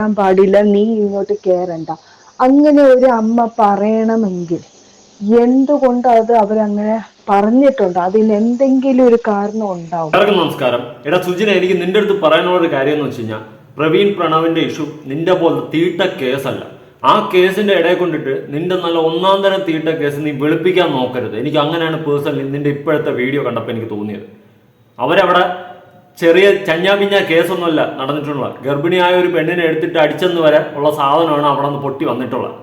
പാടില്ല, നീ ഇങ്ങോട്ട് കേറണ്ട, അങ്ങനെ ഒരു അമ്മ പറയണമെങ്കിൽ എന്തുകൊണ്ട് അത് അവരങ്ങനെ പറഞ്ഞിട്ടുണ്ട്? അതിന് എന്തെങ്കിലും ഒരു കാരണം ഉണ്ടാവും. എല്ലാവർക്കും നമസ്കാരം. എടാ സുജിന, എനിക്ക് നിന്റെ അടുത്ത് പറയാനുള്ള ഒരു കാര്യം എന്ന് വെച്ച് കഴിഞ്ഞാൽ, പ്രവീൺ പ്രണവിന്റെ ഇഷ്യൂ നിന്റെ പോലെ തീട്ട കേസല്ല. ആ കേസിന്റെ ഇടയിൽ കൊണ്ടിട്ട് നിന്റെ നല്ല ഒന്നാം തരം തീട്ട കേസ് നീ വെളുപ്പിക്കാൻ നോക്കരുത്. എനിക്ക് അങ്ങനെയാണ് പേഴ്സണലി നിന്റെ ഇപ്പോഴത്തെ വീഡിയോ കണ്ടപ്പോൾ എനിക്ക് തോന്നിയത്. അവരവിടെ ചെറിയ ചഞ്ഞാപിഞ്ഞ കേസൊന്നുമല്ല നടന്നിട്ടുള്ളത്. ഗർഭിണിയായ ഒരു പെണ്ണിനെ എടുത്തിട്ട് അടിച്ചെന്ന് വരെ ഉള്ള സാധനമാണ് അവിടെ നിന്ന് പൊട്ടി വന്നിട്ടുള്ളത്.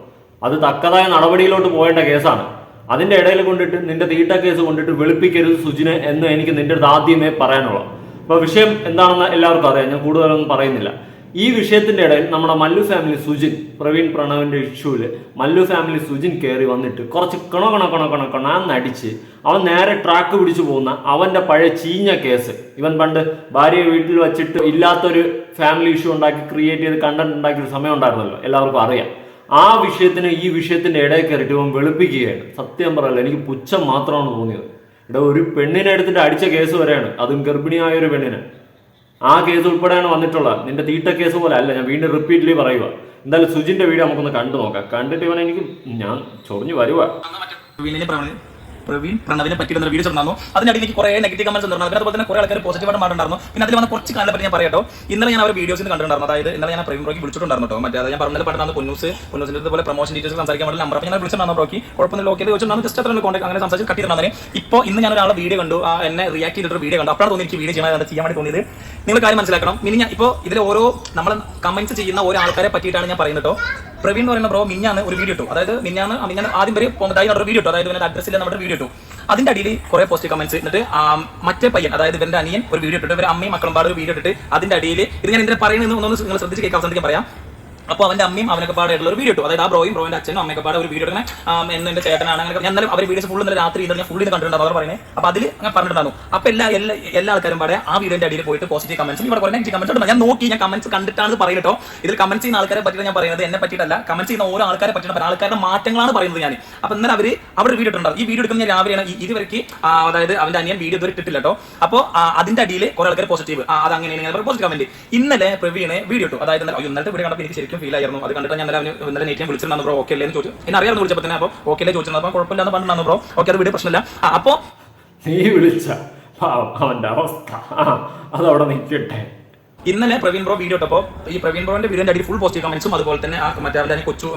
അത് തക്കതായ നടപടിയിലോട്ട് പോകേണ്ട കേസാണ്. അതിന്റെ ഇടയിൽ കൊണ്ടിട്ട് നിന്റെ തീട്ട കേസ് കൊണ്ടിട്ട് വെളുപ്പിക്കരുത് സുജിനെ എന്ന് എനിക്ക് നിന്റെ അടുത്ത് ആദ്യമേ പറയാനുള്ളത്. അപ്പൊ വിഷയം എന്താണെന്ന് എല്ലാവർക്കും അറിയാം, ഞാൻ കൂടുതലൊന്നും പറയുന്നില്ല. ഈ വിഷയത്തിന്റെ ഇടയിൽ നമ്മുടെ മല്ലു ഫാമിലി സുജിൻ, പ്രവീൺ പ്രണവിന്റെ ഇഷ്യൂല് മല്ലു ഫാമിലി സുജിൻ കയറി വന്നിട്ട് കുറച്ച് കണാന്നടിച്ച് അവൻ നേരെ ട്രാക്ക് പിടിച്ചു പോകുന്ന അവന്റെ പഴയ ചീഞ്ഞ കേസ്. ഇവൻ പണ്ട് ഭാര്യയെ വീട്ടിൽ വെച്ചിട്ട് ഇല്ലാത്തൊരു ഫാമിലി ഇഷ്യൂ ഉണ്ടാക്കി ക്രിയേറ്റ് ചെയ്ത് കണ്ടന്റ് ഉണ്ടാക്കിയ ഒരു സമയം ഉണ്ടായിരുന്നല്ലോ, എല്ലാവർക്കും അറിയാം. ആ വിഷയത്തിന് ഈ വിഷയത്തിന്റെ ഇടയിൽ കയറിയിട്ട് ഇവൻ വെളുപ്പിക്കുകയാണ്. സത്യം പറയല്ല, എനിക്ക് പുച്ഛം മാത്രമാണ് തോന്നിയത്. ഇവിടെ ഒരു പെണ്ണിനെ എടുത്തിട്ട് അടിച്ച കേസ് വരെയാണ്, അതും ഗർഭിണിയായ ഒരു പെണ്ണിനെ. ആ കേസ് ഉൾപ്പെടെയാണ് വന്നിട്ടുള്ളത്. നിന്റെ തീട്ട കേസ് പോലെ അല്ല. ഞാൻ വീണ്ടും റിപ്പീറ്റ്ലി പറയുക. എന്തായാലും സുജിന്റെ വീഡിയോ നമുക്കൊന്ന് കണ്ടു നോക്കാം. കണ്ടിട്ട് ഇവൻ ഞാൻ ചൊറിഞ്ഞു വരുക. പ്രവീൺ പ്രണവിനെ പറ്റി വീഡിയോ ഉണ്ടായിരുന്നു. അതിനിടയിൽ എനിക്ക് കുറെ നെഗറ്റീവ് കമന്റ്സ് ഉണ്ടായിരുന്നു. അതുപോലെ തന്നെ കുറെ ആൾക്കാർ പോസിറ്റീവായിട്ട് മാറുണ്ടായിരുന്നു. പിന്നെ അതിൽ വന്ന കുറച്ച് കാലം പറ്റി ഞാൻ പറയട്ടോ. ഇന്നലെ ഞാൻ അവർ വീഡിയോസിൽ കണ്ടിട്ടുണ്ടായിരുന്നു. അതായത് ഇന്നലെ ഞാൻ പ്രവീൺ ബ്രോക്ക് വിളിച്ചിട്ടുണ്ടായിരുന്നു കേട്ടോ. മറ്റേ ഞാൻ പറഞ്ഞ പെട്ടെന്ന് പൊന്നൂസിന്റെ ഇതുപോലെ പ്രൊമോഷൻ ഡീറ്റെയിൽസ് സംസാരിക്കാൻ വേണ്ടി നമ്പർ ഞാൻ വിളിച്ചിട്ടുണ്ടായിരുന്നു. ബ്രോക്ക് കുഴപ്പമൊന്നും ലോക്കൽ ചോദിച്ചിട്ടുണ്ടായിരുന്നു. ജസ്റ്റ് അത്ര കോൺടാക്ട് അങ്ങനെ സംസാരിച്ച് കട്ടിട്ടുണ്ടായിരുന്നു. ഇപ്പോൾ ഇന്ന് ഞാൻ ഒരാളെ വീഡിയോ കണ്ടു, എന്നെ റിയാക്ട് ചെയ്തിട്ട് വീഡിയോ കണ്ടു. അപ്പോഴാണ് തോന്നി എനിക്ക് വീഡിയോ ചെയ്യാൻ വേണ്ടി തോന്നിയത്. നിങ്ങൾ കാര്യം മനസ്സിലാക്കണം. ഇനി ഞാൻ ഇപ്പോൾ ഇതിൽ ഓരോ നമ്മൾ കമന്റ്സ് ചെയ്യുന്ന ഓരോ ആൾക്കാരെ പറ്റിയിട്ടാണ് ഞാൻ പറയുന്നത് കേട്ടോ. പ്രവീൺ എന്ന് പറയുന്ന ബ്രോ മിഞ്ഞാന്ന് ഒരു വീഡിയോ ഇട്ടു. അതായത് മിഞ്ഞാന്ന് ആദ്യം വരെ ഒരു വീഡിയോ ഇട്ടു. അതായത് അഡ്രസ്സിൽ നമ്മുടെ വീഡിയോ ഇട്ടു. അതിന്റെ അടിയിൽ കുറെ പോസ്റ്റ് കമന്റ്സ്. എന്നിട്ട് മറ്റേ പയ്യൻ, അതായത് ഇവന്റെ അനിയൻ ഒരു വീഡിയോ ഇട്ടിട്ട്, ഇവരുടെ അമ്മയും മക്കളും പാടെ ഒരു വീഡിയോ ഇട്ടിട്ട് അതിന്റെ അടിയിൽ ഇത് ഞാൻ ഇതിനെ പറയുന്നത് ഒന്നൊന്ന് നിങ്ങൾ ശ്രദ്ധിച്ച് കേൾക്കാൻ അവസാനിക്കാൻ പറയാം. അപ്പോൾ അവന്റെ അമ്മയും അവനൊക്കെ പാടായിട്ടുള്ള ഒരു വീഡിയോ ഇട്ടു. അതായത് ആ ബ്രോയുടെ അച്ഛനും അമ്മയൊക്കെ പാടെ ഒരു വീഡിയോ ഇങ്ങനെ എന്റെ ചേട്ടനാണ് അങ്ങനെ. ഞാൻ അവർ വീഡിയോസ് ഫുൾ ഇന്നലെ രാത്രി ഞാൻ ഫുള്ളിന് കണ്ടിട്ടുണ്ടായിരുന്നു. അവർ പറയുന്നത് അപ്പോൾ അതിൽ അങ്ങനെ പറഞ്ഞിട്ടുണ്ടായിരുന്നു. അപ്പോൾ എല്ലാ ആൾക്കാരും പാടെ ആ വീഡിയോന്റെ അടിയിൽ പോയിട്ട് പോസിറ്റീവ് കമന്റ്സ്, ഇവിടെ കുറെ നെഗറ്റീവ് കമന്റ്സ് ഉണ്ട്. ഞാൻ നോക്കി, ഞാൻ കമന്റ്സ് കണ്ടിട്ടാണ് പറയുന്നത്. ഇതിൽ കമന്റ്സ് ചെയ്യുന്ന ആൾക്കാരെ പറ്റിയിട്ട് ഞാൻ പറയുന്നത് എന്നെ പറ്റിയിട്ടല്ല. കമന്റ്സ് ചെയ്യുന്ന ഓരോ ആൾക്കാരെ പറ്റിയിട്ട് ആൾക്കാരുടെ മാറ്റങ്ങളാണ് പറയുന്നത് ഞാൻ. അപ്പോൾ ഇന്നലെ അവർ അവിടെ ഒരു വീഡിയോ ഇട്ടുണ്ടാവും. ഈ വീഡിയോ എടുക്കുന്ന ഞാൻ രാവിലെയാണ് ഇതുവരെയ്ക്ക്, അതായത് അവന്റെ അനിയൻ വീഡിയോ ഇതുവരെ ഇട്ടിട്ടില്ല കേട്ടോ. അപ്പോൾ അതിന്റെ അടിയിൽ കുറെ ആൾക്കാർ പോസിറ്റീവ്, അത് അങ്ങനെയാണ് പോസിറ്റീവ് കമന്റ്. ഇന്നലെ പ്രവീണ് വീഡിയോ ഇട്ടു. അതായത് ഇന്നലത്തെ വീഡിയോ കണ്ടപ്പോൾ എനിക്ക് ശരിക്കും ഫീൽ ആയിരുന്നു. അത് കണ്ടിട്ട് ഞാൻ ഇന്നലെ നെറ്റ് ഞാൻ വിളിച്ചിട്ടുണ്ടായിരുന്നു. ബ്രോ ഓക്കെ അല്ലേ ചോദിച്ചു. എന്നെ അറിയാമെന്ന് വിളിച്ചപ്പോൾ തന്നെ. അപ്പോൾ ഓക്കെ അല്ലേ ചോദിച്ചിട്ടുണ്ടായിരുന്നു. അപ്പോൾ കുഴപ്പമില്ലാന്ന് പറഞ്ഞിട്ടുണ്ടായിരുന്നു. ബ്രോ ഓക്കെ, അത് വീഡിയോ പ്രശ്നമില്ല. അപ്പോൾ നീ വിളിച്ച അവന്റെ അവസ്ഥ അതവിടെ നിൽക്കട്ടെ. ഇന്നലെ പ്രവീൺ ബ്രോ വീഡിയോ ഇട്ടപ്പോൾ ഈ പ്രവീൺ ബ്രോന്റെ വീഡിയോന്റെ അടിയിൽ ഫുൾ പോസിറ്റീവ് കമന്റ്സും, അതുപോലെ തന്നെ മറ്റേ അവന്റെ കൊച്ചു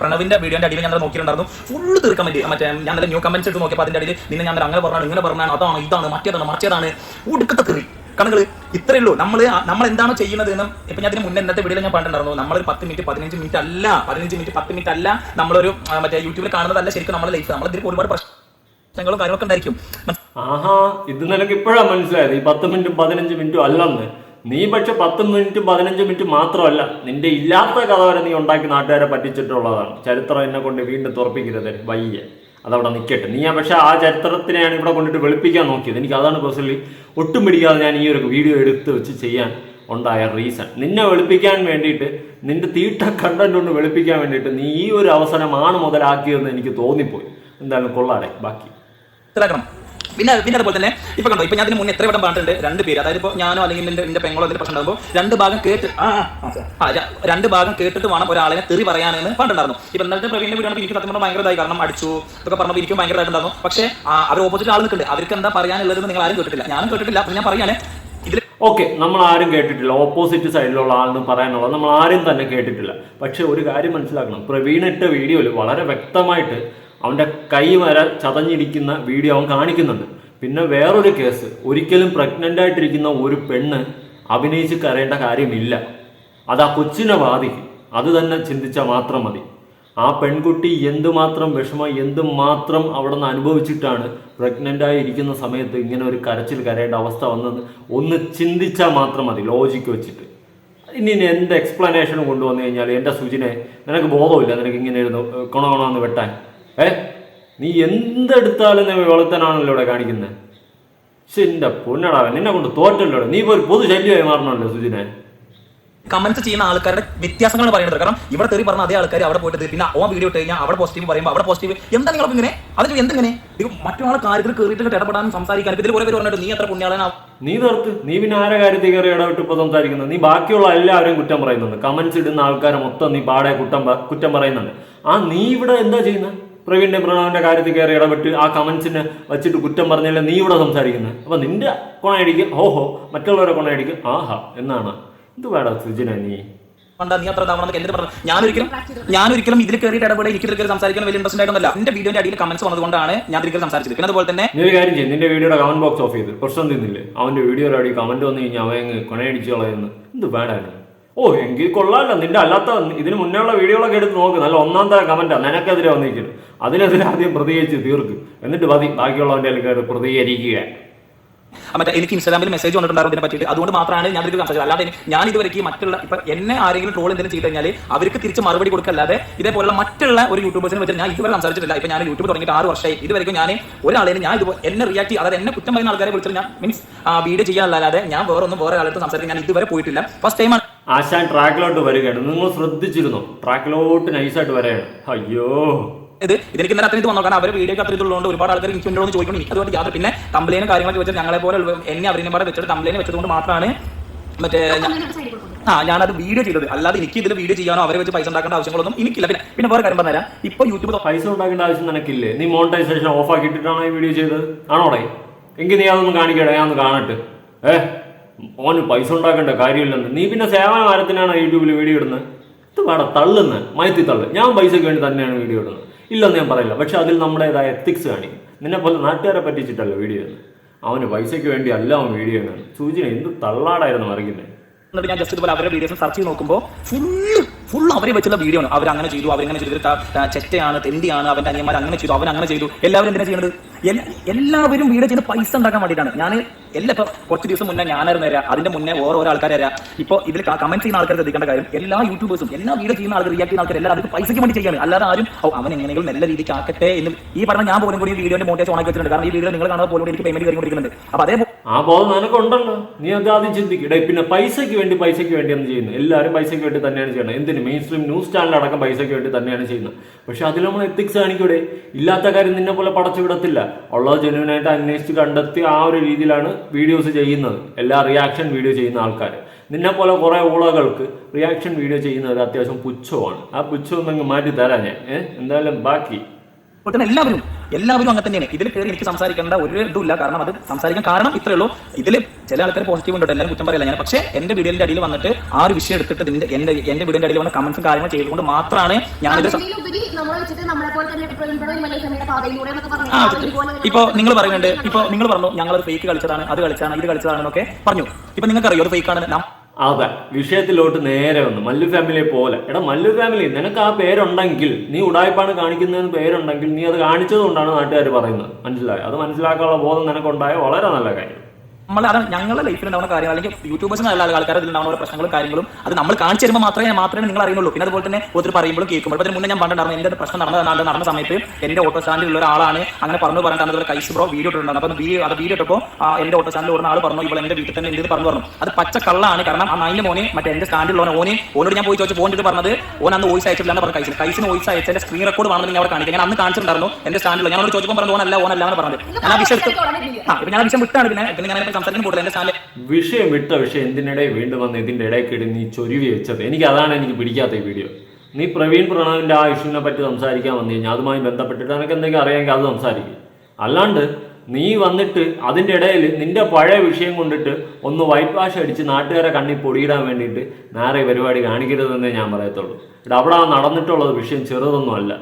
പ്രണവിന്റെ വീഡിയോന്റെ അടിയിൽ ഞാൻ നോക്കിയിട്ടുണ്ടായിരുന്നു. ഫുൾ തീർ കമന്റ്. മറ്റേ ഞാൻ നല്ല ന്യൂ കമന്റ്സ് എടുത്ത് നോക്കിയപ്പോൾ അതിന്റെ അടിയിൽ നിന്നെ ഞാൻ അങ്ങനെ പറഞ്ഞാണ്, ഇങ്ങനെ പറഞ്ഞാണ്, അതാണ് ഇതാണ് മറ്റേതാണ് മറിച്ചതാണ് ഒടുക്കത്തെ തെറി കണങ്ങൾ. ഇത്രയേ ഉള്ളൂ. നമ്മൾ എന്താണോ ചെയ്യുന്നത് എന്ന് ഇപ്പൊ ഞാൻ അതിന് മുന്നേ ഇന്നത്തെ വീഡിയോയിൽ ഞാൻ പറഞ്ഞിട്ടുണ്ടായിരുന്നു. നമ്മളൊരു 10 മിനിറ്റ് 15 മിനിറ്റ് അല്ല, 15 മിനിറ്റ് 10 മിനിറ്റ് അല്ല നമ്മളൊരു മറ്റേ യൂട്യൂബിൽ കാണുന്നതല്ല ശരിക്കും നമ്മുടെ ലൈഫ്. നമ്മളിതിൽ ഒരുപാട് പ്രശ്നങ്ങളും കാര്യങ്ങളൊക്കെ ഉണ്ടായിരിക്കും. ആഹാ, ഇത് നിനക്ക് ഇപ്പോഴാണ് മനസ്സിലായത്. ഈ 10 മിനിറ്റും 15 മിനിറ്റും അല്ലെന്ന്. നീ പക്ഷെ 10 മിനിറ്റും 15 മിനിറ്റ് മാത്രമല്ല, നിന്റെ ഇല്ലാത്ത കഥ വരെ നീ ഉണ്ടാക്കി നാട്ടുകാരെ പറ്റിച്ചിട്ടുള്ളതാണ്. ചരിത്രം എന്നെ കൊണ്ട് വീണ്ടും തുറപ്പിക്കരുത് വയ്യ, അതവിടെ നിൽക്കട്ടെ. നീ പക്ഷെ ആ ചരിത്രത്തിനെയാണ് ഇവിടെ കൊണ്ടിട്ട് വെളുപ്പിക്കാൻ നോക്കിയത്. എനിക്ക് അതാണ് പേഴ്സണലി ഒട്ടും പിടിക്കാതെ ഞാൻ ഈ ഒരു വീഡിയോ എടുത്ത് വെച്ച് ചെയ്യാൻ ഉണ്ടായ റീസൺ. നിന്നെ വെളുപ്പിക്കാൻ വേണ്ടിയിട്ട്, നിന്റെ തീട്ട കണ്ടന്റ് കൊണ്ട് വെളുപ്പിക്കാൻ വേണ്ടിയിട്ട് നീ ഈ ഒരു അവസരമാണ് മുതലാക്കിയതെന്ന് എനിക്ക് തോന്നിപ്പോയി. എന്തായാലും കൊള്ളാടെ ബാക്കി. പിന്നെ അതുപോലെ തന്നെ ഇപ്പൊ കണ്ടോ, ഇപ്പൊ ഞാൻ അതിന് മുന്നേ എത്ര വട്ടം പറഞ്ഞിട്ടുണ്ട്, 2 പേര്, അതായത് ഇപ്പോൾ ഞാനോ അല്ലെങ്കിൽ എന്റെ പെങ്ങളോ എന്തെങ്കിലും പ്രശ്നം ഉണ്ടാകുമ്പോൾ 2 ഭാഗം കേട്ട് 2 ഭാഗം കേട്ടിട്ട് വേണം ഒരാളെ തെറി പറയാനെന്ന് പറഞ്ഞിട്ടുണ്ടായിരുന്നു. ഇപ്പൊ ഇന്നത്തെ പ്രവീണിന്റെ വീഡിയോ എനിക്ക് സത്യം പറഞ്ഞാൽ ഭയങ്കരതായി. കാരണം അടിച്ചു ഇതൊക്കെ പറഞ്ഞപ്പോൾ എനിക്കും ഭയങ്കരമായിട്ടുണ്ടായിരുന്നു. പക്ഷേ അവർ ഓപ്പോസിറ്റ് ആൾ നിൽക്കുന്നുണ്ട്. അവർക്ക് എന്താ പറയാനുള്ളതെന്ന് നിങ്ങൾ ആരും കേട്ടിട്ടില്ല, ഞാനും കേട്ടിട്ടില്ല. അപ്പോൾ ഞാൻ പറയാനേ ഓക്കെ, നമ്മൾ ആരും കേട്ടിട്ടില്ല. ഓപ്പോസിറ്റ് സൈഡിലുള്ള ആളെന്ന് പറയാനുള്ളത് നമ്മൾ ആരും തന്നെ കേട്ടിട്ടില്ല. പക്ഷെ ഒരു കാര്യം മനസ്സിലാക്കണം, പ്രവീണിട്ട വീഡിയോയിൽ വളരെ വ്യക്തമായിട്ട് അവൻ്റെ കൈ വരെ ചതഞ്ഞിരിക്കുന്ന വീഡിയോ അവൻ കാണിക്കുന്നുണ്ട്. പിന്നെ വേറൊരു കേസ്, ഒരിക്കലും പ്രഗ്നൻ്റ് ആയിട്ടിരിക്കുന്ന ഒരു പെണ്ണ് അഭിനയിച്ച് കരയേണ്ട കാര്യമില്ല. അത് ആ കൊച്ചിനെ ബാധിക്കും. അത് തന്നെ ചിന്തിച്ചാൽ മാത്രം മതി. ആ പെൺകുട്ടി എന്തുമാത്രം വിഷമം, എന്തുമാത്രം അവിടെ നിന്ന് അനുഭവിച്ചിട്ടാണ് പ്രഗ്നൻ്റ് ആയിരിക്കുന്ന സമയത്ത് ഇങ്ങനെ ഒരു കരച്ചിൽ കരയേണ്ട അവസ്ഥ വന്നെന്ന് ഒന്ന് ചിന്തിച്ചാൽ മാത്രം മതി, ലോജിക്ക് വെച്ചിട്ട്. ഇനി എൻ്റെ എക്സ്പ്ലനേഷൻ കൊണ്ടുവന്നു കഴിഞ്ഞാൽ, എൻ്റെ സുജിനെ നിനക്ക് ബോധമില്ല, നിനക്ക് ഇങ്ങനെ ഇരുന്ന് കൊണകൊണമെന്ന് വെട്ടാൻ. നീ എന്തെടുത്താലും നീ വെളുത്തനാണല്ലോ ഇവിടെ കാണിക്കുന്നത്. പക്ഷെ എൻ്റെ പൊന്നടാവൻ, നിന്നെ കൊണ്ട് തോറ്റല്ലോ. നീ ഇപ്പോൾ ഒരു പൊതു ശല്യമായി മാറണമല്ലോ സുജിനെ. കമന്റ്സ് ചെയ്യുന്ന ആൾക്കാരുടെ വ്യത്യാസങ്ങൾ പറയുന്നത്. കാരണം ഇവിടെ തെറി പറഞ്ഞ അതേ ആൾക്കാർ അവിടെ പോയിട്ട് പിന്നെ ഓൺ വീഡിയോ ഇട്ട് കഴിഞ്ഞാൽ അവിടെ പോസിറ്റീവ് പറയുമ്പോൾ അവിടെ പോസിറ്റീവ്. എന്താ നിങ്ങൾക്ക് ഇങ്ങനെ അതിന് എന്തെങ്ങനെ മറ്റൊരാളെ കാര്യത്തിൽ കയറിയിട്ട് ഇടപെടാനും സംസാരിക്കാനും ഇതിൽ കുറെ പേര് പറഞ്ഞിട്ട് നീ എത്ര പുണ്യാളനാ. നീ തീർത്ത് നീ പിന്നെ ആരെ കാര്യത്തിൽ കയറി ഇടപെട്ട് ഇപ്പൊ സംസാരിക്കുന്നത്? നീ ബാക്കിയുള്ള എല്ലാവരെയും കുറ്റം പറയുന്നുണ്ട്. കമന്റ്സ് ഇടുന്ന ആൾക്കാരെ മൊത്തം നീ പാടെ കുറ്റം പറയുന്നുണ്ട്. നീ ഇവിടെ എന്താ ചെയ്യുന്നത്? പ്രവീണിന്റെ പ്രണവിന്റെ കാര്യത്തിൽ കയറി ഇടപെട്ട് ആ കമന്റ്സിനെ വെച്ചിട്ട് കുറ്റം പറഞ്ഞല്ലേ നീ ഇവിടെ സംസാരിക്കുന്നത്? അപ്പൊ നിന്റെ കൊണയടിക്കും ഹോഹോ, മറ്റുള്ളവരെ കൊണയടിക്കും ആഹാ എന്നാണ്. ഇത് വേടാ സുജിന നീ നീ അത്ര ഞാനൊരിക്കലും ഇതിൽ കയറിയിട്ട് ഇടപെടെ എനിക്ക് ഇതിൽ സംസാരിക്കാൻ വലിയ ഇൻട്രസ്റ്റ് ആയിട്ടൊന്നുമില്ല. എന്റെ വീഡിയോന്റെ അടിയിൽ കമന്റ്സ് വന്നതുകൊണ്ടാണ് ഞാൻ ഇതിൽ സംസാരിച്ചത്. പിന്നെ അതുപോലെ തന്നെ നീ ഒരു കാര്യം ചെയ്യും, നിന്റെ വീഡിയോയുടെ കമന്റ് ബോക്സ് ഓഫ് ചെയ്ത് പ്രശ്നം തിന്നില്ലേ? അവന്റെ വീഡിയോയുടെ അടി കമന്റ് വന്നു കഴിഞ്ഞാൽ അവൻ കൊണയടിച്ചു കളയുന്നു. എന്ത് വേടായിരുന്നു? എങ്കിൽ കൊള്ളാമല്ലോ. നിന്റെ അല്ലാത്ത ഇതിന് മുന്നേ ഉള്ള വീഡിയോകളൊക്കെ എടുത്ത് നോക്ക്. നല്ല ഒന്നാം തരം കമന്റാ നിനക്കെതിരെ വന്നിരിക്കുന്നു. അതിനെതിരെ ആദ്യം പ്രതികരിച്ച് തീർക്ക്, എന്നിട്ട് മതി ബാക്കിയുള്ളവന്റെ കയറി പ്രതികരിക്കുക. മറ്റേ എനിക്ക് ഇൻസ്റ്റാഗ്രാമിൽ മെസ്സേജ് വന്നിട്ടുണ്ടായിരുന്നു ഇതിനെ പറ്റിയിട്ട്. അതുകൊണ്ട് മാത്രമാണ് ഞാൻ ഇതിൽ സംസാരിച്ചത്. അല്ലാതെ ഞാൻ ഇതുവരെയ്ക്ക് മറ്റുള്ള ഇപ്പൊ എന്നെ ആരെങ്കിലും ട്രോൾ എന്തെങ്കിലും ചെയ്ത് കഴിഞ്ഞാൽ അവർക്ക് തിരിച്ച് മറുപടി കൊടുക്കല്ലാതെ ഇതേപോലുള്ള മറ്റുള്ള ഒരു യൂട്യൂബേഴ്സിനെ വെച്ചിട്ട് ഞാൻ ഇതുവരെ സംസാരിച്ചിട്ടില്ല. ഇപ്പൊ ഞാൻ യൂട്യൂബ് തുടങ്ങിയിട്ട് 6 വർഷമായി. ഇതുവരെയ്ക്കും ഞാൻ ഒരാളെ ഞാൻ എന്നെ റിയാക്ട് അതായത് എന്നെ കുറ്റം പറയുന്ന ആൾക്കാരെ വിളിച്ചിട്ട് ഞാൻ മീൻസ് വീഡിയോ ചെയ്യാനല്ലാതെ ഞാൻ വേറെ ആളടുത്ത് സംസാരിക്കാൻ ഞാൻ ഇതുവരെ പോയിട്ടില്ല. ഫസ്റ്റ് ടൈമാണ്. ആശാൻ ട്രാക്കിലോട്ട് വരികയാണ്. നിങ്ങൾ ശ്രദ്ധിച്ചിരുന്നോ? ട്രാക്കിലോട്ട് നൈസായിട്ട് വരികയാണ്. അയ്യോ ഇതെനിക്ക് ഇന്നലെ അത്രയും വന്നോ. കാരണം അവരെ വീഡിയോ അത്ര ഇതുള്ളതുകൊണ്ട് ഒരുപാട് ആൾക്കാർ എനിക്ക് ഉണ്ടോ എന്ന് ചോദിക്കണം. എനിക്ക് അതുകൊണ്ട് യാതൊരു പിന്നെ കംപ്ലൈനും കാര്യങ്ങളൊക്കെ വെച്ചിട്ട് ഞങ്ങളെ പോലെ എന്നെ അവരിനെ പാടെ വെച്ചിട്ട് കംപ്ലൈന്റ് വെച്ചതുകൊണ്ട് മാത്രമാണ് മറ്റേ ഞാനത് വീഡിയോ ചെയ്തത്. അല്ലാതെ എനിക്ക് ഇതിൽ വീഡിയോ ചെയ്യാനോ അവരെ വെച്ച് പൈസ ഉണ്ടാക്കേണ്ട ആവശ്യങ്ങളൊന്നും എനിക്കില്ല. പിന്നെ വേറെ കാര്യം പറഞ്ഞുതരാം. ഇപ്പൊ യൂട്യൂബ് പൈസ ഉണ്ടാക്കേണ്ട ആവശ്യം നിനക്കില്ലേ? നീ മോണിറ്റൈസേഷൻ ഓഫ് ആക്കിയിട്ടാണ് ഈ വീഡിയോ ചെയ്തത് ആണോടെ? എങ്കിൽ നീ അതൊന്നും കാണിക്കടേ, ഞാൻ ഒന്ന് കാണട്ടെ. ഓന് പൈസ ഉണ്ടാക്കേണ്ട കാര്യമില്ലെന്ന് നീ പിന്നെ സേവന വാരത്തിനാണ് യൂട്യൂബിൽ വീഡിയോ ഇടുന്നത്. ഇത് വേണം തള്ളുന്ന മയത്തി തള്ളു. ഞാൻ പൈസയ്ക്ക് വേണ്ടി തന്നെയാണ് വീഡിയോ ഇടുന്നത്, ഇല്ലെന്ന് ഞാൻ പറയില്ല. പക്ഷെ അതിൽ നമ്മുടേതായ എത്തിക്സ് കാണിക്കും. നിന്നെ പോലെ നാട്ടുകാരെ പറ്റിച്ചിട്ടല്ല വീഡിയോ ഇടുന്നത്. അവന് പൈസയ്ക്ക് വേണ്ടി അല്ല അവൻ വീഡിയോ ഇടുന്നത്. സൂചന എന്ത് തള്ളാടായിരുന്നു മറിക്കുന്നത്. ഞാൻ ജസ്റ്റ് ഇതുപോലെ അവരുടെ വീഡിയോസ് സെർച്ച് ചെയ്ത് നോക്കുമ്പോൾ ഫുൾ അവരെ വെച്ചുള്ള വീഡിയോ ആണ്. അവരങ്ങനെ ചെയ്തു, അവരങ്ങനെ ചെയ്തു, ചെറ്റയാണ്, തെണ്ടിയാണ്, അവന്റെ അനിയന്മാർ അങ്ങനെ ചെയ്തു, അവൻ അങ്ങനെ ചെയ്തു. എല്ലാവരും എന്തിനാ ചെയ്യുന്നത്? എല്ലാവരും വീഡിയോ ചെയ്ത് പൈസ ഉണ്ടാക്കാൻ വേണ്ടിയിട്ടാണ്. ഞാൻ ഇപ്പൊ കുറച്ച് ദിവസം മുന്നേ ഞാനായിരുന്നു തരാം, അതിന്റെ മുന്നേ ഓരോ ആൾക്കാരെ തരാം. ഇപ്പോൾ ഇതിൽ കമന്റ് ചെയ്യുന്ന ആൾക്കാർ ശ്രദ്ധിക്കേണ്ട കാര്യം, എല്ലാ യൂട്യൂബേഴ്സും എല്ലാ വീഡിയോ ചെയ്യുന്ന ആൾക്കാർ റിയാക്ട് ചെയ്യുന്ന ആൾക്കാർ എല്ലാവരും അവർക്ക് പൈസയ്ക്ക് വേണ്ടി ചെയ്യാണ്. അല്ലാതെ ആരും അവൻ എങ്ങനെയെങ്കിലും നല്ല രീതിക്ക് ആക്കട്ടെ എന്ന് ഈ പറഞ്ഞ ഞാൻ പോലും കൂടി വീഡിയോന്റെ മോട്ടേജ് ഓണാക്കി വെച്ചിട്ടുണ്ട്. കാരണം ഈ വീഡിയോ നിങ്ങൾ കാണാൻ പോലും എനിക്ക് പേയ്മെന്റ് കാര്യങ്ങളുണ്ട്. അപ്പൊ അതേ ആ ബോധം നിനക്കുണ്ടല്ലോ. നീ അത് ആദ്യം ചിന്തിക്കട്ടെ. പിന്നെ പൈസയ്ക്ക് വേണ്ടി എന്ന് ചെയ്യുന്നത് എല്ലാവരും പൈസയ്ക്ക് വേണ്ടി തന്നെയാണ് ചെയ്യുന്നത്. എന്തിന് മെയിൻ സ്ട്രീം ന്യൂസ് ചാനൽ അടക്കം പൈസയ്ക്ക് വേണ്ടി തന്നെയാണ് ചെയ്യുന്നത്. പക്ഷെ അതിൽ നമ്മൾ എത്തിക്സ് കാണിക്കൂടെ? ഇല്ലാത്ത കാര്യം നിന്നെ പോലെ പടച്ചു വിടത്തില്ല. ഉള്ളത് ജെന്യൂനായിട്ട് അന്വേഷിച്ച് കണ്ടെത്തി ആ ഒരു രീതിയിലാണ് വീഡിയോസ് ചെയ്യുന്നത്. എല്ലാ റിയാക്ഷൻ വീഡിയോ ചെയ്യുന്ന ആൾക്കാർ നിന്നെ പോലെ കുറെ ഊളകൾക്ക് റിയാക്ഷൻ വീഡിയോ ചെയ്യുന്നത് അത്യാവശ്യം പുച്ഛമാണ്. ആ പുച്ഛം ഒന്നങ്ങ് മാറ്റി തരാം ഞാൻ. എന്തായാലും ബാക്കി എല്ലാവരും അങ്ങനെ തന്നെയാണ്. ഇതിൽ കയറി എനിക്ക് സംസാരിക്കേണ്ട ഒരു ഇതുമില്ല. കാരണം അത് സംസാരിക്കാൻ കാരണം ഇത്രയേ ഉള്ളൂ. ഇതിൽ ചില ആൾക്കാർ പോസിറ്റീവ് ഉണ്ട്, എല്ലാവരും കുറ്റം പറയില്ല ഞാൻ. പക്ഷേ എന്റെ വീഡിയോന്റെ അടിയിൽ വന്നിട്ട് ആ ഒരു വിഷയം എടുത്തിട്ട് എന്റെ വീഡിയോന്റെ അടിയിൽ വന്ന കമന്റ്സും കാര്യങ്ങളും ചെയ്തുകൊണ്ട് മാത്രമാണ് ഞാനിത്. ഇപ്പൊ നിങ്ങൾ പറയുന്നുണ്ട്, ഇപ്പൊ നിങ്ങൾ പറഞ്ഞു ഞങ്ങളത് ഫേക്ക് കളിച്ചതാണ്, അത് കളിച്ചാണ്, ഇത് കളിച്ചതാണെന്നൊക്കെ പറഞ്ഞു. ഇപ്പൊ നിങ്ങൾക്ക് അറിയോ അത് ഫേക്കാണ്? അതെ, വിഷയത്തിലോട്ട് നേരെ വന്നു. മല്ലു ഫാമിലിയെ പോലെ. എടാ മല്ലു ഫാമിലി, നിനക്ക് ആ പേരുണ്ടെങ്കിൽ, നീ ഉടായ്പാണ് കാണിക്കുന്നതിന് പേരുണ്ടെങ്കിൽ നീ അത് കാണിച്ചത് കൊണ്ടാണ് നാട്ടുകാർ പറയുന്നത്. മനസ്സിലായോ? അത് മനസ്സിലാക്കാനുള്ള ബോധം നിനക്കുണ്ടായ വളരെ നല്ല കാര്യം. ഞങ്ങളുടെ ലൈഫിൽ ഉണ്ടാവുന്ന കാര്യങ്ങൾ അല്ലെങ്കിൽ യൂട്യൂബേഴ്സിന് നല്ല ആൾക്കാർ അതിൽ ഉണ്ടാവുന്ന പ്രശ്നങ്ങളും കാര്യങ്ങളും അത് നമ്മൾ കാണിച്ചു തരുമ്പോൾ മാത്രമേ നിങ്ങൾ അറിയുള്ളൂ. പിന്നെ അതുപോലെ തന്നെ ഒത്തിരി പറയുമ്പോഴും കേൾക്കുമ്പോൾ അതിന് മുന്നേ ഞാൻ പറഞ്ഞിട്ടുണ്ടായിരുന്നു എന്റെ പ്രശ്നം നടന്ന സമയത്ത് എന്റെ ഓട്ടോ സ്റ്റാൻഡിൽ ഉള്ള ഒരാളാണ് അങ്ങനെ പറഞ്ഞിട്ടുണ്ടാകുന്നത്. കൈസ് ബ്രോ വീഡിയോ ഇട്ടിട്ടുണ്ടായിരുന്നു. അപ്പോൾ അത് വീഡിയോ ഇട്ടപ്പോൾ എന്റെ ഓട്ടോ സ്റ്റാൻഡിൽ ഒരു ആൾ പറഞ്ഞു ഇപ്പോൾ എന്റെ വീട്ടിൽ തന്നെ എന്ത് പറഞ്ഞു. അത് പച്ച കള്ളാണ്. കാരണം ആ നായിന്റെ മോനെ മറ്റേ എന്റെ സ്റ്റാൻഡിലുള്ള ഓനോട് ഞാൻ പോയി ചോദിച്ചു ഫോൺ ചെയ്ത് പറഞ്ഞത് ഓൻ അന്ന് വോയിസ് അയച്ചില്ല എന്ന് പറഞ്ഞു. കൈസിന് വോയിസ് അയച്ചതിന്റെ സ്ക്രീൻ റെക്കോർഡ് വേണമെന്ന് ഞാൻ അവിടെ കാണിക്കാം. ഞാൻ അന്ന് കാണിച്ചിട്ടുണ്ടായിരുന്നു എന്റെ സ്റ്റാൻഡിൽ. ഞാൻ ചോദിച്ചപ്പോൾ പറഞ്ഞു ഓനല്ല എന്ന് പറഞ്ഞത്. ഞാൻ ആ വിഷയം വിട്ടാണ്. പിന്നെ ഞാൻ സംസാരിക്കാൻ കൂടുതൽ എന്റെ സ്റ്റാൻഡിൽ വിഷയം എന്തിനിടെ വീണ്ടും വന്ന് ഇതിന്റെ ഇടയ്ക്കിടെ നീ ചൊരുവി വെച്ചത്. എനിക്ക് പിടിക്കാത്ത ഈ വീഡിയോ. നീ പ്രവീൺ പ്രണവിന്റെ ആ ഇഷ്യൂവിനെ പറ്റി സംസാരിക്കാൻ വന്നു കഴിഞ്ഞാൽ അതുമായി ബന്ധപ്പെട്ടിട്ട് എനിക്ക് എന്തെങ്കിലും അറിയാമെങ്കിൽ അത് സംസാരിക്കും. അല്ലാണ്ട് നീ വന്നിട്ട് അതിന്റെ ഇടയിൽ നിന്റെ പഴയ വിഷയം കൊണ്ടിട്ട് ഒന്ന് വൈറ്റ് വാഷ് അടിച്ച് നാട്ടുകാരെ കണ്ണി പൊടിയിടാൻ വേണ്ടിയിട്ട് നേരെ പരിപാടി കാണിക്കരുതെന്നേ ഞാൻ പറയത്തുള്ളൂ. ഇവിടെ അവിടെ നടന്നിട്ടുള്ളത് വിഷയം ചെറുതൊന്നും അല്ല.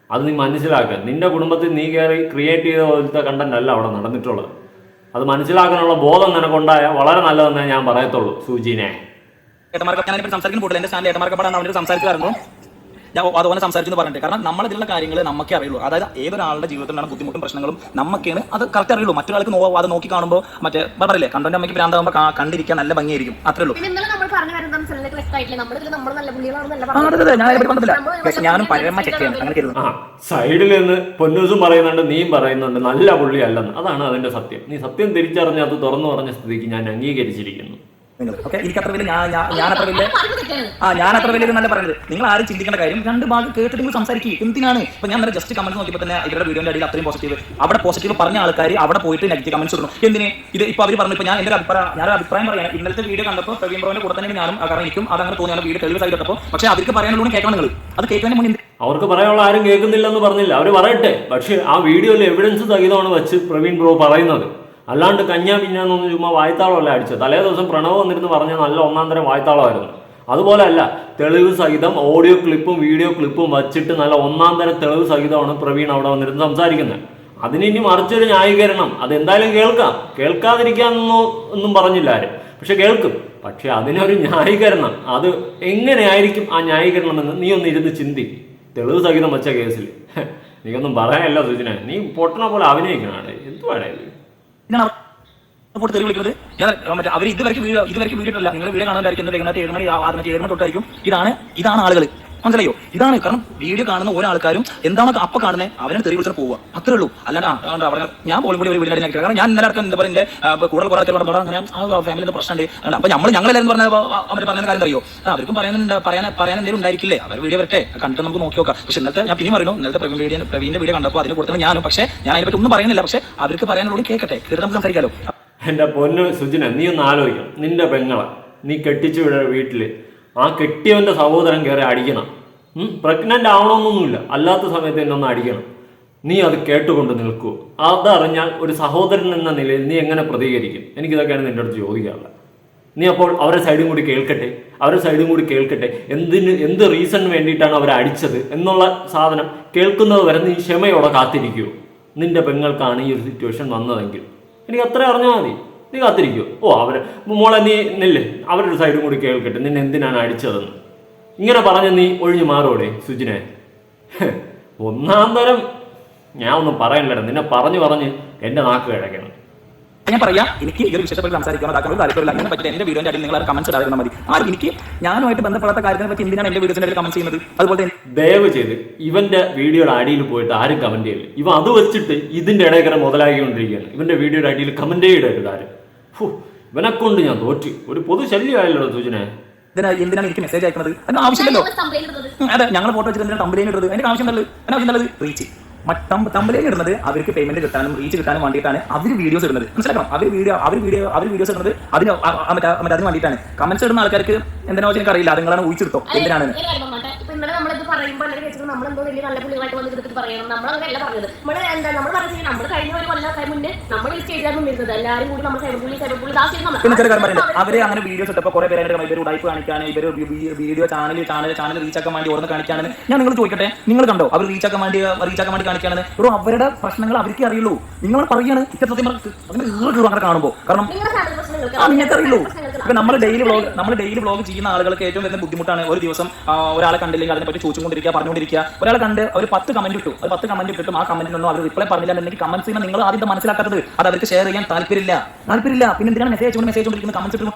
അത് നീ മനസ്സിലാക്കുക. നിന്റെ കുടുംബത്തിൽ നീ കയറി ക്രിയേറ്റ് ചെയ്ത പോലത്തെ കണ്ടന്റ് അല്ല അവിടെ നടന്നിട്ടുള്ളത്. അത് മനസ്സിലാക്കാനുള്ള ബോധം നിനക്കുണ്ടായ വളരെ നല്ലതെന്നേ ഞാൻ പറയത്തുള്ളൂ. സൂചിനെ ഏട്ടന്മാർക്ക് സംസാരിക്കുന്ന കൂടുതൽ എന്റെ സ്റ്റാൻഡ് ഏട്ടന്മാർക്കപ്പാടാണ് അവരുടെ സംസാരിക്കാറുണ്ടോ ഞാൻ അതുപോലെ സംസാരിക്കുന്നു പറഞ്ഞിട്ട്. കാരണം നമ്മളിതിലുള്ള കാര്യങ്ങൾ നമുക്കേ അറിയുള്ളൂ. അതായത് ഏതൊരാളുടെ ജീവിതത്തിലാണ് ബുദ്ധിമുട്ടും പ്രശ്നങ്ങളും നമുക്കാണ് അത് കറക്റ്റ് അറിയുള്ളൂ. മറ്റൊരാൾക്ക് അത് നോക്കി കാണുമ്പോൾ മറ്റേ പറയില്ലേ കണ്ടന്റ് അമ്മയ്ക്ക് ഭ്രാന്താകുമ്പോൾ കണ്ടിരിക്കാൻ നല്ല ഭംഗിയായിരിക്കും. അത്രേ ഉള്ളൂ. ഞാനും പഴമ ചെക്കാണ് അങ്ങനെ കരുതുന്നു. സൈഡിൽ നിന്ന് പൊന്നൂസും പറയുന്നുണ്ട്, നീയും പറയുന്നുണ്ട് നല്ല പുള്ളി അല്ലെന്ന്. അതാണ് അതിന്റെ സത്യം. നീ സത്യം തിരിച്ചറിഞ്ഞ് അത് തുറന്നു പറഞ്ഞ സ്ഥിതിക്ക് ഞാൻ അംഗീകരിച്ചിരിക്കുന്നു. നിങ്ങൾ ഓക്കെ. എനിക്ക് അത്ര വലിയ ഞാൻ അത്ര വലിയ നല്ല പറയുന്നത്. നിങ്ങൾ ആരും ചിന്തിക്കേണ്ട കാര്യം, രണ്ട് ഭാഗം കേട്ടിട്ട് നിങ്ങൾ സംസാരിക്കും. എന്തിനാണ് ഇപ്പൊ ഞാൻ ജസ്റ്റ് കമന്റ് നോക്കിയപ്പോൾ തന്നെ ഇവരുടെ വീഡിയോന്റെ അടിയിൽ അത്രയും പോസിറ്റീവ്, അവിടെ പോസിറ്റീവ് പറഞ്ഞ ആൾക്കാർ അവിടെ പോയിട്ട് നെഗറ്റീവ് കമന്റ്സ് ഇടുന്നു. എന്തിന് ഇത് ഇപ്പൊ അവർ പറഞ്ഞു. ഇപ്പൊ ഞാൻ എന്റെ അഭിപ്രായം പറയാം. ഇന്നലത്തെ വീഡിയോ കണ്ടപ്പോൾ പ്രവീൺ ബ്രോന്റെ കൂടെ തന്നെ ഞാനും, കാരണം എനിക്കും അതങ്ങനെ തോന്നിയാണ് വീഡിയോ തെളിവ് സൈഡിട്ടപ്പോൾ. പക്ഷേ അവർക്ക് പറയാനുള്ളൂ കേൾക്കണം. നിങ്ങൾ അത് കേൾക്കാൻ മുന്നേ അവർക്ക് പറയാനുള്ള ആരും കേൾക്കുന്നില്ലെന്ന് പറഞ്ഞില്ല, അവർ പറയട്ടെ. പക്ഷെ ആ വീഡിയോയിൽ എവിഡൻസ് സഹിതമാണ് വെച്ച് പ്രവീൺ ബ്രോ പറയുന്നത്. അല്ലാണ്ട് കഞ്ഞാ പിഞ്ഞാന്നൊന്നും ചുമ്മാ വായ്ത്താളമല്ല അടിച്ചത്. തലേ ദിവസം പ്രണവ് വന്നിരുന്ന് പറഞ്ഞ നല്ല ഒന്നാം തരം വായ്ത്താളമായിരുന്നു. അതുപോലെ അല്ല, തെളിവ് സഹിതം ഓഡിയോ ക്ലിപ്പും വീഡിയോ ക്ലിപ്പും വച്ചിട്ട് നല്ല ഒന്നാം തരം തെളിവ് സഹിതമാണ് പ്രവീൺ അവിടെ വന്നിരുന്ന് സംസാരിക്കുന്നത്. അതിന് ഇനി മറിച്ചൊരു ന്യായീകരണം അതെന്തായാലും കേൾക്കാം, കേൾക്കാതിരിക്കാനൊന്നും പറഞ്ഞില്ല ആരും, പക്ഷെ കേൾക്കും. പക്ഷെ അതിനൊരു ന്യായീകരണം, അത് എങ്ങനെയായിരിക്കും ആ ന്യായീകരണം എന്ന് നീ ഒന്ന് ഇരുന്ന് ചിന്തി. തെളിവ് സഹിതം വെച്ച കേസിൽ നീക്കൊന്നും പറയാനല്ല സുജിന, നീ പൊട്ടണ പോലെ അഭിനയിക്കണേ. എന്തുവാടേ വിളിക്കുന്നത്? ഞാൻ മറ്റേ അവർ ഇതുവരെയ്ക്ക് വീഡിയോ ഇല്ല. നിങ്ങൾ വീഡിയോ കാണാനായിരിക്കും 7 മണി തൊട്ടായിരിക്കും. ഇതാണ് ആളുകൾ, മനസ്സിലായോ? ഇതാണ് കാരണം വീഡിയോ കാണുന്ന ഓരോ ആൾക്കാരും എന്താണ് അപ്പൊ കാണുന്നത്, അവരെ തെറി വിളിച്ചിട്ട് പോവുക, അത്രേ ഉള്ളൂ. അല്ലാണ്ട് അവിടെ ഞാൻ പോലും കൂടി ഒരു വീഡിയോ ആക്കി. കാരണം ഞാൻ ഇന്നലെ അടക്കം എന്താ പറയുക, എന്റെ കൂടുതൽ കുറെ ആൾക്കാർ അങ്ങനെ ആ ഫാമിലിന്റെ പ്രശ്നമുണ്ട്. അപ്പൊ ഞങ്ങളെല്ലാവരും അവർ പറയുന്ന കാര്യം അറിയോ, അവർക്കും പറയാൻ എന്തെങ്കിലും ഉണ്ടായിരിക്കില്ലേ? അവർ വീഡിയോ വരട്ടെ, കണ്ടിട്ട് നമുക്ക് നോക്കി നോക്കാം. പക്ഷെ ഇന്നത്തെ ഞാൻ പിന്നെ പറയുന്നു, ഇന്നത്തെ പ്രവീണിന്റെ വീഡിയോ കണ്ടപ്പോൾ അതിന് കൊടുത്തത് ഞാനും. പക്ഷേ ഞാൻ അതിനെപ്പറ്റി ഒന്നും പറയുന്നില്ല. പക്ഷെ അവർക്ക് പറയാനുള്ളത് കേൾക്കട്ടെ, കേട്ട് നമുക്ക് സംസാരിക്കാലോ. എന്റെ പൊന്നു സുജിന, നീ ഒന്ന് ആലോചിക്കണം. നിന്റെ പെങ്ങളെ നീ കെട്ടിച്ചു വിട വീട്ടില് ആ കെട്ടിയവന്റെ സഹോദരൻ കയറി അടിക്കണം. പ്രഗ്നന്റ് ആവണമെന്നൊന്നുമില്ല, അല്ലാത്ത സമയത്ത് എന്നെ ഒന്ന് അടിക്കണം. നീ അത് കേട്ടുകൊണ്ട് നിൽക്കൂ. അതറിഞ്ഞാൽ ഒരു സഹോദരൻ എന്ന നിലയിൽ നീ എങ്ങനെ പ്രതികരിക്കും? എനിക്കിതൊക്കെയാണ് നിന്റെ അടുത്ത് ചോദിക്കാറുള്ളത്. നീ അപ്പോൾ അവരുടെ സൈഡും കൂടി കേൾക്കട്ടെ. എന്ത് റീസണിന് വേണ്ടിയിട്ടാണ് അവരെ അടിച്ചത് എന്നുള്ള സാധനം കേൾക്കുന്നത് വരെ നീ ക്ഷമയോടെ കാത്തിരിക്കുമോ? നിന്റെ പെങ്ങൾക്കാണ് ഈ ഒരു സിറ്റുവേഷൻ വന്നതെങ്കിൽ എനിക്ക് അത്ര അറിഞ്ഞാൽ മതി. നീ കാത്തിരിക്കുമോ? മോളെ നീ നില്ല്, അവരുടെ സൈഡും കൂടി കേൾക്കട്ടെ, നിന്നെ എന്തിനാണ് അടിച്ചതെന്ന്. ഇങ്ങനെ പറഞ്ഞ് നീ ഒഴിഞ്ഞു മാറോടെ സുജിനെ? ഒന്നാം തരം ഞാൻ ഒന്നും പറയണില്ലട, നിന്നെ പറഞ്ഞ് എന്റെ നാക്ക് കിടക്കണം. ഞാൻ പറയാം, എനിക്ക് ഈ ഒരു വിഷയത്തെ സംസാരിക്കാൻ താല്പര്യമില്ല. അങ്ങനെ പറ്റില്ല. എന്റെ വീഡിയോന്റെ അടിയിൽ നിങ്ങൾ കമന്റ്സ് ഇടാതിരുന്നാൽ മതി. ആരും എനിക്ക് ഞാനുമായിട്ട് ബന്ധപ്പെടാത്ത കാര്യത്തിനെ പറ്റി എന്തിനാണ് എന്റെ വീഡിയോസിന്റെ അടിയിൽ കമന്റ് ചെയ്യുന്നത്? അതുപോലെ ദയവ് ചെയ്ത് ഇവന്റെ വീഡിയോയുടെ അടിയിൽ പോയിട്ട് ആരും കമന്റ് ചെയ്യില്ല. ഇവ അത് വെച്ചിട്ട് ഇതിന്റെ ഇടയിൽ മുതലാക്കിക്കൊണ്ടിരിക്കുകയാണ്. ഇവന്റെ വീഡിയോയുടെ അടിയിൽ കമന്റ് ചെയ്യരുത് ആരും. ഇവനെ കൊണ്ട് ഞാൻ തോറ്റ്. ഒരു പൊതു ശല്യമായല്ലോ സൂചന. എന്തിനാണ് എനിക്ക് മെസ്സേജ് അയക്കുന്നത്? അതിന് ആവശ്യമില്ലല്ലോ. അതെ, ഞങ്ങൾ ഫോട്ടോ വെച്ചിട്ട് എന്തിനാണ് തമ്പലയിൽ ഇടുന്നത്? എനിക്ക് ആവശ്യമുള്ളത് റീച്ച്. തമ്പലയിൽ ഇടുന്നത് അവർക്ക് പേയ്മെന്റ് കിട്ടാനും റീച്ച് കിട്ടാനും വേണ്ടിയിട്ടാണ് അവർ വീഡിയോസ് ഇടുന്നത്. മനസ്സിലാക്കണം? അവർ വീഡിയോസ് ഇടുന്നത് അതിന് വേണ്ടിയിട്ടാണ്. കമന്റ്സ് ഇടുന്ന ആൾക്കാർക്ക് എന്തിനാ വെച്ചാൽ എനിക്ക് അറിയില്ല. അതുങ്ങളാണ് ഊഹിച്ചെടുത്തോ എന്തിനാണ്. ഇന്നലെ നമ്മളിത് പറയുമ്പോൾ അല്ലെങ്കിൽ വെച്ചിട്ട് നമ്മളെന്തോ വലിയ നല്ല പുള്ളികളായിട്ട് വന്ന് എടുത്തിട്ട് പറയണം. നമ്മളങ്ങനെയല്ല പറഞ്ഞത്. നമ്മൾ പറഞ്ഞത് നമ്മൾ കഴിഞ്ഞ ഒരു കൊല്ലം മുന്നേ നമ്മൾ ഈ സ്റ്റേജിലാണ് നിന്നിരുന്നത്. എല്ലാവരും കൂടി നമ്മൾ സൈബർപുള്ളി പിന്നെ ചെറിയ കാര്യം പറയുന്നത്, അവര് അങ്ങനെ വീഡിയോസ് ഇട്ടപ്പോൾ കുറെ പേര് ഇവർ ഉടായ്പ കാണിക്കാൻ, ഇവർ വീഡിയോ ചാനൽ റീച്ചാക്കാൻ വേണ്ടി ഓർന്ന് കാണിക്കാണ്. ഞാൻ നിങ്ങൾ ചോദിക്കട്ടെ, നിങ്ങൾ കണ്ടോ അവർ റീച്ചാക്കാൻ വേണ്ടി കാണിക്കാണ്? ഒരു അവരുടെ പ്രശ്നങ്ങൾ അവർക്ക് അറിയുള്ളൂ. നിങ്ങൾ പറയാണ് ഇത്ര സത്യം അങ്ങനെ കാണുമ്പോൾ. കാരണം നിങ്ങൾക്ക് അറിയുള്ളൂ. ഇപ്പൊ നമ്മൾ ഡെയിലി വ്ളോഗ് ചെയ്യുന്ന ആളുകൾക്ക് ഏറ്റവും വരുന്ന ബുദ്ധിമുട്ടാണ് ഒരു ദിവസം ഒരാളെ കണ്ടില്ലെങ്കിൽ അതിനെപ്പറ്റി ചോദിച്ചുകൊണ്ടിരിക്കുക, പറഞ്ഞുകൊണ്ടിരിക്കുക. ഒരാളെ കണ്ട് ഒരു 10 കമന്റ് ഇട്ടു, ഒരു 10 കമന്റ് ഇട്ടിട്ടും ആ കമന്റിനൊന്നും അവർ റിപ്ലൈ പറഞ്ഞില്ല എന്നുണ്ടെങ്കിൽ കമന്റ്സ് ചെയ്യുന്ന നിങ്ങൾ ആദ്യം മനസ്സിലാക്കാത്തത് അത് അവർക്ക് ഷെയർ ചെയ്യാൻ താല്പര്യമില്ല. പിന്നെ എന്തിനാണ് മെസ്സേജ് കൊണ്ടിരിക്കുന്ന കമന്റ്സ് ഇട്ടു?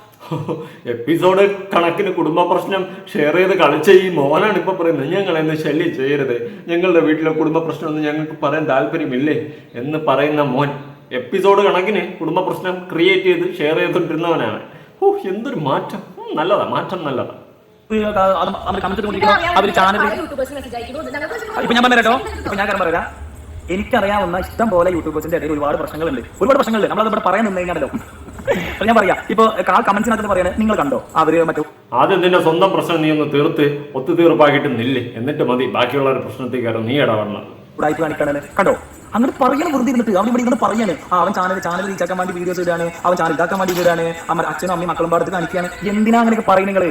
എപ്പിസോഡ് കണക്കിന് കുടുംബ പ്രശ്നം ഷെയർ ചെയ്ത് കളിച്ച ഈ മോനാണ് ഇപ്പൊ പറയുന്നത് ഞങ്ങളെന്ന് ശല്യം ചെയ്യരുത്, ഞങ്ങളുടെ വീട്ടിലെ കുടുംബ പ്രശ്നമൊന്നും ഞങ്ങൾക്ക് പറയാൻ താല്പര്യമില്ലേ എന്ന് പറയുന്ന മോൻ എപ്പിസോഡ് കണക്കിന് കുടുംബ പ്രശ്നം ക്രിയേറ്റ് ചെയ്ത് ഷെയർ ചെയ്തിട്ടിരുന്നവനാണ്. എന്തൊരു മാറ്റം! നല്ലതാ, മാറ്റം നല്ലതാ. ഇപ്പൊ ഞാൻ പറഞ്ഞോ, പറയാം, എനിക്കറിയാവുന്ന ഇഷ്ടം പോലെ യൂട്യൂബേഴ്സിന്റെ ഇടയിൽ ഒരുപാട് പ്രശ്നങ്ങളുണ്ട്. നമ്മളിവിടെ പറയാൻ നിന്ന് കഴിഞ്ഞാലോ ഞാൻ പറയാം. ഇപ്പൊ കമന്റ്സിനകത്ത് പറയുന്നത് നിങ്ങൾ കണ്ടോ അവര് മറ്റു ആദ്യം നിന്റെ സ്വന്തം പ്രശ്നം നീ ഒന്ന് ഒത്തുതീർപ്പാക്കിയിട്ട് നില്ലേ, എന്നിട്ട് മതി ബാക്കിയുള്ള ഒരു പ്രശ്നത്തേക്കാരോ നീ ഇടപെടണം. ഉടായ്പ കാണിക്കാണ് കണ്ടോ? അങ്ങനെ പറയണ വെറുതെ ഇരുന്നിട്ട് അവിടെ ഇവിടെ ഇങ്ങനെ പറയാണ് അവൻ ചാനൽ റീച്ചാക്കാൻ വേണ്ടി വീഡിയോസ് ഇടാണ്, അവൻ ചാനൽ ഇതാക്കാൻ വേണ്ടി ഇടാണ്, അച്ഛനും അമ്മയും മക്കളും പാടത്ത് കാണിക്കാണ്. എന്തിനാ അങ്ങനെയൊക്കെ പറയുന്നത്?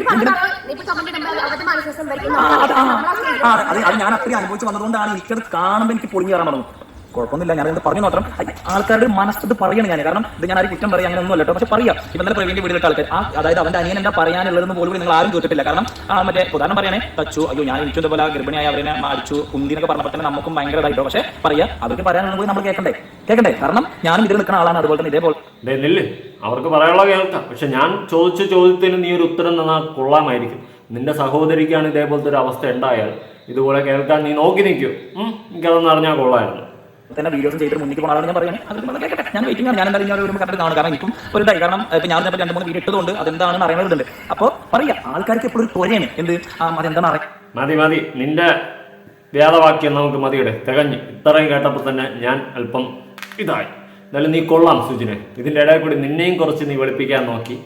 അത് ഞാൻ അത്രയും അനുഭവിച്ച് വന്നതുകൊണ്ടാണ് എനിക്കത് കാണുമ്പോൾ എനിക്ക് പൊളിഞ്ഞു കയറാൻ തുടങ്ങും. കുഴപ്പമൊന്നുമില്ല, ഞാൻ പറഞ്ഞു മാത്രം ആൾക്കാരുടെ മനസ്സത് പറയണം ഞാൻ. കാരണം ഇത് ഞാൻ ആരും കുറ്റം പറയാം അങ്ങനെ ഒന്നും അല്ലോ. പക്ഷെ പറയാം, ഇപ്പൊ തന്നെ പ്രവീണിന്റെ വീട്ടിലിട്ട ആൾക്കാർ അതായത് അവന്റെ അനിയൻ എന്താ പറയാനുള്ളതെന്ന് പോലും നിങ്ങൾ ആരും കേട്ടിട്ടില്ല. കാരണം മറ്റേ ഉദാഹരണം പറയാനേ തച്ചു, അയ്യോ ഞാൻ എനിക്കും ഇതുപോലെ ഗർഭിണിയായി അവരെ അടിച്ചു കുന്തിനൊക്കെ പറഞ്ഞപ്പോൾ തന്നെ നമുക്കും ഭയങ്കര ഇതായിട്ടോ. പക്ഷെ പറയാ അവർക്ക് പറയാനുള്ള പോയി നമ്മൾ കേൾക്കണ്ടേ? കാരണം ഞാനും ഇതിൽ നിൽക്കുന്ന ആളാണ്. അതുപോലെ തന്നെ ഇതേപോലെ അവർക്ക് പറയാനുള്ള കേൾക്കാം. പക്ഷെ ഞാൻ ചോദിച്ച ചോദ്യത്തിന് നീ ഒരു ഉത്തരം തന്നാൽ കൊള്ളാമായിരിക്കും. നിന്റെ സഹോദരിക്കാണ് ഇതേപോലത്തെ ഒരു അവസ്ഥ ഉണ്ടായാൽ ഇതുപോലെ കേൾക്കാൻ നീ നോക്കി നിൽക്കൂ. എനിക്കതൊന്നും അറിഞ്ഞാൽ കൊള്ളായിരുന്നു. തന്നെ വീഡിയോസ് ചെയ്തിട്ട് മുന്നിൽ പോകുന്ന ആളാണ് ഞാൻ പറയുന്നത്. അത് നമ്മൾ കേൾക്കട്ടെ, ഞാൻ വെയിറ്റിംഗ് ആണ്. ഞാൻ എന്തായാലും ഇനി വരുമ്പോൾ കണ്ടിട്ട് കാണും. കാരണം എനിക്കും ഒരു ഇതായി, കാരണം ഇപ്പൊ ഞാൻ 2-3 വീഡിയോ ഇട്ടതുകൊണ്ട് അതെന്താണെന്ന് അറിയുന്നതുണ്ട്. അപ്പോൾ പറയാം, ആൾക്കാർക്ക് എപ്പോഴും ഒരു ത്വരയാണ് എന്ത് അതെന്താണ് അറിയാം. മതി നിന്റെ വേദവാക്യം നമുക്ക് മതിയുടെ തികഞ്ഞ്. ഇത്രയും കേട്ടപ്പോൾ തന്നെ ഞാൻ അല്പം ഇതായി. എന്നാലും നീ കൊള്ളാം സുജിനെ. ഇതിൻ്റെ ഇടയിൽ കൂടി നിന്നെയും കുറച്ച് നീ വെളുപ്പിക്കാൻ നോക്കി.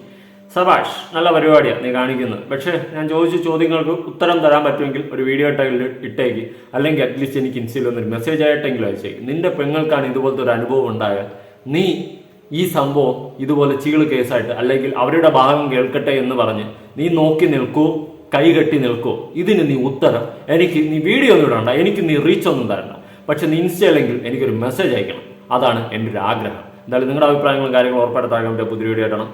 സബാഷ്, നല്ല പരിപാടിയാണ് നീ കാണിക്കുന്നത്. പക്ഷേ ഞാൻ ചോദിച്ച ചോദ്യങ്ങൾക്ക് ഉത്തരം തരാൻ പറ്റുമെങ്കിൽ ഒരു വീഡിയോ ഇട്ടേക്ക്, അല്ലെങ്കിൽ അറ്റ്ലീസ്റ്റ് എനിക്ക് ഇൻസ്റ്റയിൽ ഒന്നൊരു മെസ്സേജ് ആയിട്ടെങ്കിലും അയച്ചേക്ക്. നിന്റെ പെങ്ങൾക്കാണ് ഇതുപോലത്തെ ഒരു അനുഭവം ഉണ്ടായാൽ നീ ഈ സംഭവം ഇതുപോലെ ചീള് കേസായിട്ട് അല്ലെങ്കിൽ അവരുടെ ഭാഗം കേൾക്കട്ടെ എന്ന് പറഞ്ഞ് നീ നോക്കി നിൽക്കൂ, കൈകെട്ടി നിൽക്കൂ. ഇതിന് നീ ഉത്തരം എനിക്ക് നീ വീഡിയോ ഒന്നും ഇടണ്ട, എനിക്ക് നീ റീച്ച് ഒന്നും തരണ്ട. പക്ഷെ നീ ഇൻസ്റ്റയിലെങ്കിൽ എനിക്കൊരു മെസ്സേജ് അയക്കണം. അതാണ് എൻ്റെ ഒരു ആഗ്രഹം. എന്തായാലും നിങ്ങളുടെ അഭിപ്രായങ്ങളും കാര്യങ്ങളും ഉറപ്പായിട്ട് താഴെ പുതിയ വീഡിയോ ആയിട്ടാണ്.